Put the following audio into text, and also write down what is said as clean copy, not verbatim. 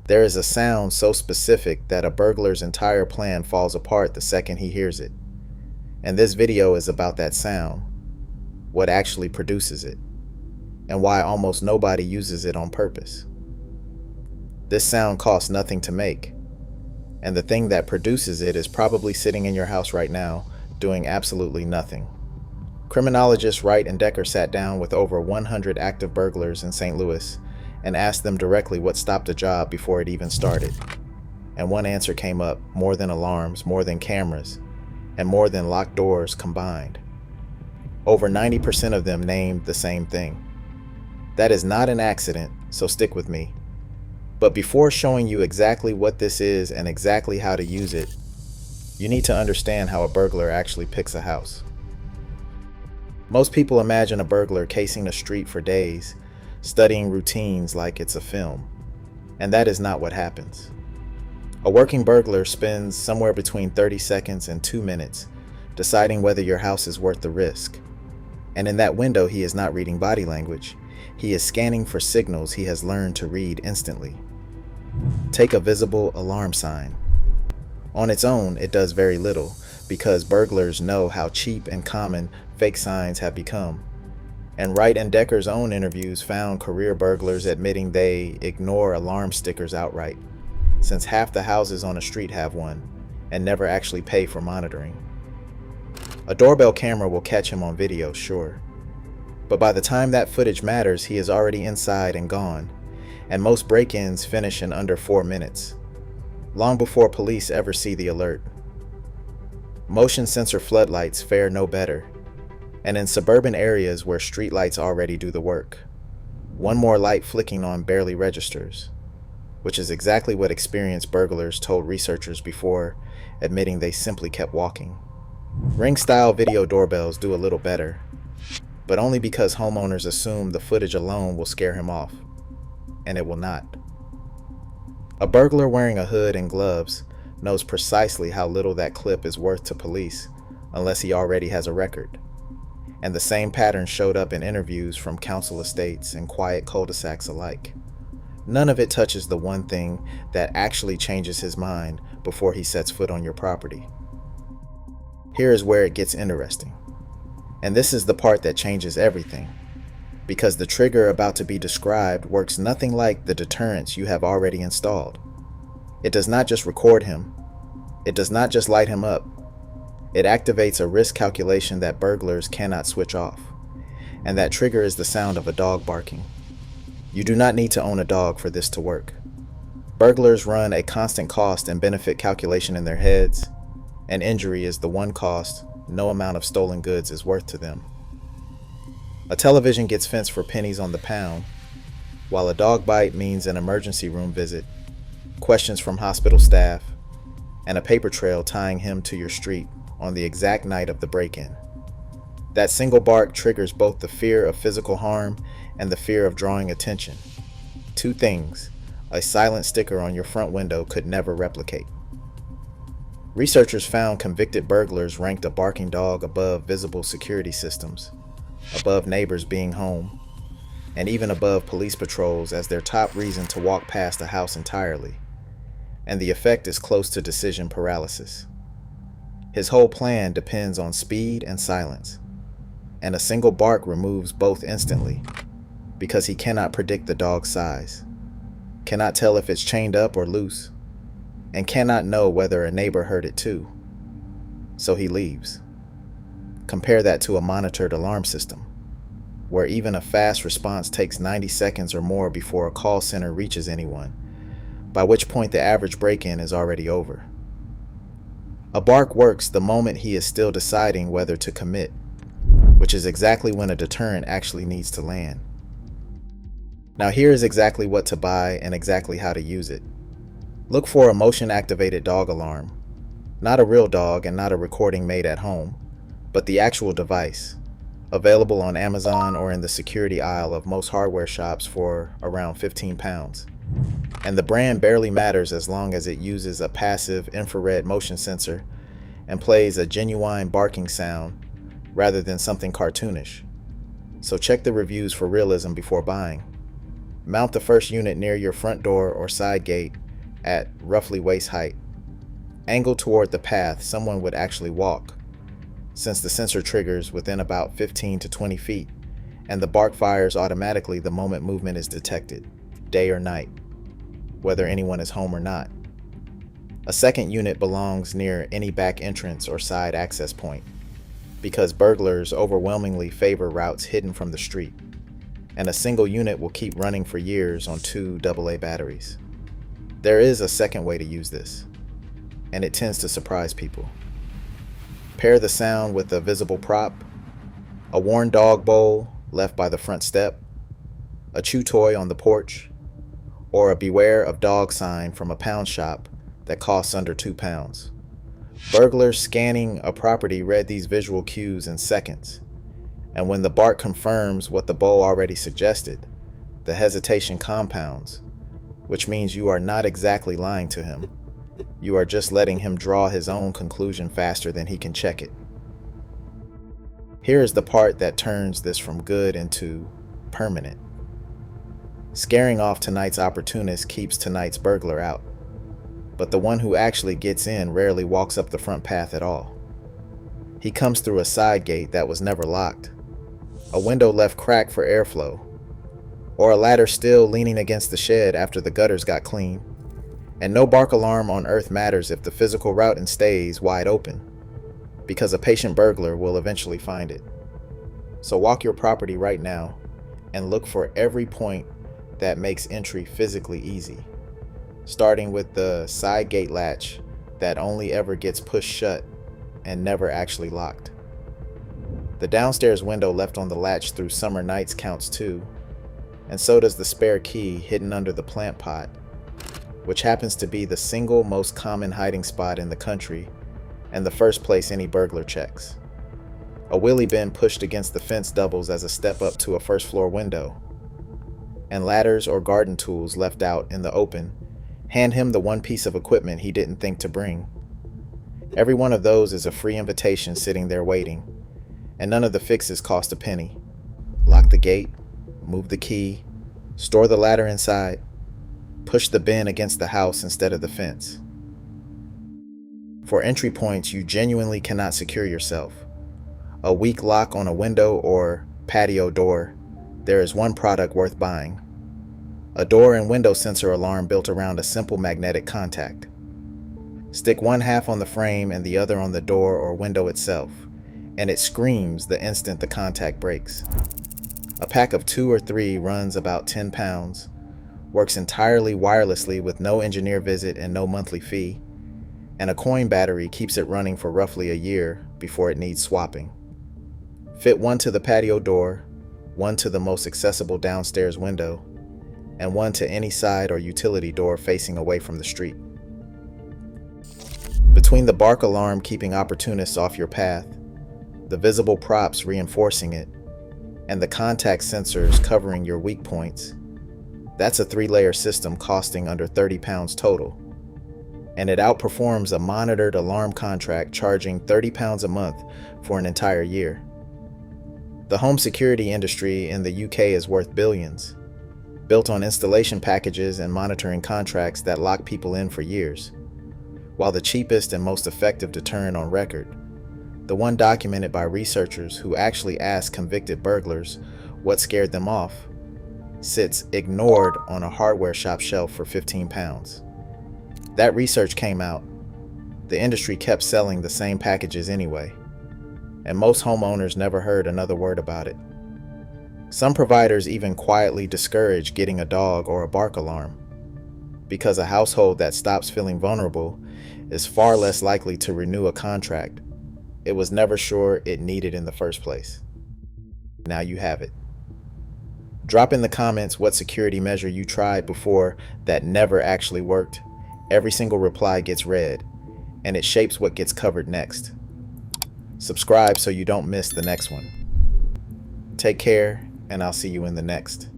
There is a sound so specific that a burglar's entire plan falls apart the second he hears it. And this video is about that sound, what actually produces it, and why almost nobody uses it on purpose. This sound costs nothing to make, and the thing that produces it is probably sitting in your house right now, doing absolutely nothing. Criminologists Wright and Decker sat down with over 100 active burglars in St. Louis and asked them directly what stopped a job before it even started. And one answer came up: more than alarms, more than cameras, and more than locked doors combined. Over 90% of them named the same thing. That is not an accident, so stick with me. But before showing you exactly what this is and exactly how to use it, you need to understand how a burglar actually picks a house. Most people imagine a burglar casing a street for days, studying routines like it's a film, and that is not what happens. A working burglar spends somewhere between 30 seconds and 2 minutes deciding whether your house is worth the risk. And in that window, he is not reading body language. He is scanning for signals he has learned to read instantly. Take a visible alarm sign. On its own, it does very little, because burglars know how cheap and common fake signs have become. And Wright and Decker's own interviews found career burglars admitting they ignore alarm stickers outright, since half the houses on a street have one, and never actually pay for monitoring. A doorbell camera will catch him on video, sure, but by the time that footage matters, he is already inside and gone, and most break-ins finish in under 4 minutes, long before police ever see the alert. Motion sensor floodlights fare no better, and in suburban areas where streetlights already do the work, one more light flicking on barely registers, which is exactly what experienced burglars told researchers before admitting they simply kept walking. Ring-style video doorbells do a little better, but only because homeowners assume the footage alone will scare him off, and it will not. A burglar wearing a hood and gloves knows precisely how little that clip is worth to police unless he already has a record. And the same pattern showed up in interviews from council estates and quiet cul-de-sacs alike. None of it touches the one thing that actually changes his mind before he sets foot on your property. Here is where it gets interesting. And this is the part that changes everything, because the trigger about to be described works nothing like the deterrents you have already installed. It does not just record him. It does not just light him up. It activates a risk calculation that burglars cannot switch off. And that trigger is the sound of a dog barking. You do not need to own a dog for this to work. Burglars run a constant cost and benefit calculation in their heads, and injury is the one cost no amount of stolen goods is worth to them. A television gets fenced for pennies on the pound, while a dog bite means an emergency room visit, questions from hospital staff, and a paper trail tying him to your street on the exact night of the break-in. That single bark triggers both the fear of physical harm and the fear of drawing attention. Two things a silent sticker on your front window could never replicate. Researchers found convicted burglars ranked a barking dog above visible security systems, above neighbors being home, and even above police patrols as their top reason to walk past a house entirely. And the effect is close to decision paralysis. His whole plan depends on speed and silence, and a single bark removes both instantly, because he cannot predict the dog's size, cannot tell if it's chained up or loose, and cannot know whether a neighbor heard it too. So he leaves. Compare that to a monitored alarm system, where even a fast response takes 90 seconds or more before a call center reaches anyone, by which point the average break-in is already over. A bark works the moment he is still deciding whether to commit, which is exactly when a deterrent actually needs to land. Now here is exactly what to buy and exactly how to use it. Look for a motion-activated dog alarm. Not a real dog and not a recording made at home, but the actual device, available on Amazon or in the security aisle of most hardware shops for around 15 pounds. And the brand barely matters as long as it uses a passive infrared motion sensor and plays a genuine barking sound rather than something cartoonish. So check the reviews for realism before buying. Mount the first unit near your front door or side gate at roughly waist height. Angle toward the path someone would actually walk, since the sensor triggers within about 15 to 20 feet, and the bark fires automatically the moment movement is detected, day or night, whether anyone is home or not. A second unit belongs near any back entrance or side access point, because burglars overwhelmingly favor routes hidden from the street, and a single unit will keep running for years on 2 AA batteries. There is a second way to use this, and it tends to surprise people. Pair the sound with a visible prop, a worn dog bowl left by the front step, a chew toy on the porch, or a beware of dog sign from a pound shop that costs under £2. Burglars scanning a property read these visual cues in seconds, and when the bark confirms what the bowl already suggested, the hesitation compounds, which means you are not exactly lying to him. You are just letting him draw his own conclusion faster than he can check it. Here is the part that turns this from good into permanent. Scaring off tonight's opportunist keeps tonight's burglar out, but the one who actually gets in rarely walks up the front path at all. He comes through a side gate that was never locked, a window left cracked for airflow, or a ladder still leaning against the shed after the gutters got clean. And no bark alarm on earth matters if the physical route stays wide open, because a patient burglar will eventually find it. So walk your property right now and look for every point that makes entry physically easy, starting with the side gate latch that only ever gets pushed shut and never actually locked. The downstairs window left on the latch through summer nights counts too, and so does the spare key hidden under the plant pot, which happens to be the single most common hiding spot in the country and the first place any burglar checks. A wheelie bin pushed against the fence doubles as a step up to a first floor window, and ladders or garden tools left out in the open hand him the one piece of equipment he didn't think to bring. Every one of those is a free invitation sitting there waiting, and none of the fixes cost a penny. Lock the gate, move the key, store the ladder inside, push the bin against the house instead of the fence. For entry points you genuinely cannot secure yourself, a weak lock on a window or patio door, there is one product worth buying: a door and window sensor alarm built around a simple magnetic contact. Stick one half on the frame and the other on the door or window itself, and it screams the instant the contact breaks. A pack of 2 or 3 runs about £10, works entirely wirelessly with no engineer visit and no monthly fee, and a coin battery keeps it running for roughly a year before it needs swapping. Fit one to the patio door, one to the most accessible downstairs window, and one to any side or utility door facing away from the street. Between the bark alarm keeping opportunists off your path, the visible props reinforcing it, and the contact sensors covering your weak points, that's a 3-layer system costing under £30 total, and it outperforms a monitored alarm contract charging £30 a month for an entire year. The home security industry in the UK is worth billions, built on installation packages and monitoring contracts that lock people in for years, while the cheapest and most effective deterrent on record, the one documented by researchers who actually asked convicted burglars what scared them off, sits ignored on a hardware shop shelf for £15. That research came out. The industry kept selling the same packages anyway, and most homeowners never heard another word about it. Some providers even quietly discourage getting a dog or a bark alarm, because a household that stops feeling vulnerable is far less likely to renew a contract it was never sure it needed in the first place. Now you have it. Drop in the comments what security measure you tried before that never actually worked. Every single reply gets read, and it shapes what gets covered next. Subscribe so you don't miss the next one. Take care, and I'll see you in the next.